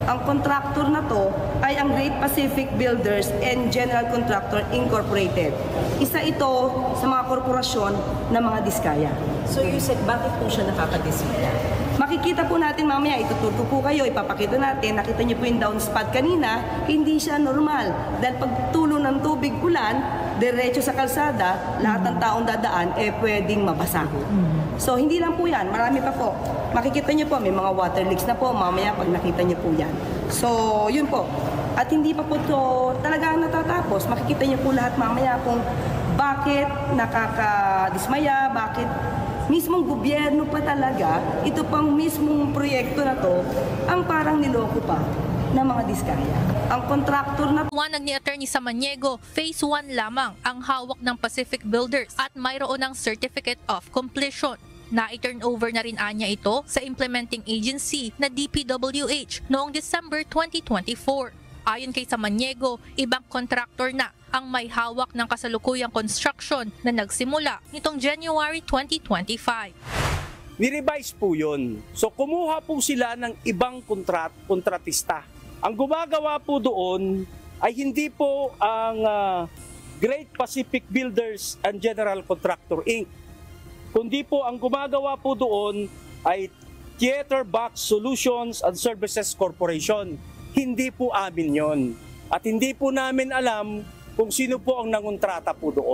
Ang contractor na to ay ang Great Pacific Builders and General Contractor Incorporated. Isa ito sa mga korporasyon ng mga diskaya. So you said, bakit po siya nakakadisita? Makikita po natin mamaya, ituturo po kayo, ipapakita natin, nakita niyo po yung downspout kanina, hindi siya normal. Dahil pag tulo ng tubig ulan, diretso sa kalsada, lahat ng taong dadaan, pwedeng mabasa. So hindi lang po yan, marami pa po. Makikita niyo po, may mga water leaks na po, mamaya pag nakita niyo po yan. So yun po. At hindi pa po ito talagang natatapos. Makikita niyo po lahat mamaya kung bakit nakakadismaya, bakit mismong gobyerno pa talaga, ito pang mismong proyekto na to, ang parang niloko pa ng mga diskaya. Ang kontraktor na Wanag ni Attorney Samaniego, Phase 1 lamang ang hawak ng Pacific Builders at mayroon ng Certificate of Completion. Na-turn over na rin anya ito sa implementing agency na DPWH noong December 2024. Ayon kay Samaniego, ibang kontraktor na ang may hawak ng kasalukuyang construction na nagsimula nitong January 2025. Ni-revise po yun. So kumuha po sila ng ibang kontratista. Ang gumagawa po doon ay hindi po ang Great Pacific Builders and General Contractor Inc. Kundi po ang gumagawa po doon ay Theater Box Solutions and Services Corporation. Hindi po amin yon. At hindi po namin alam kung sino po ang nangontrata po doon.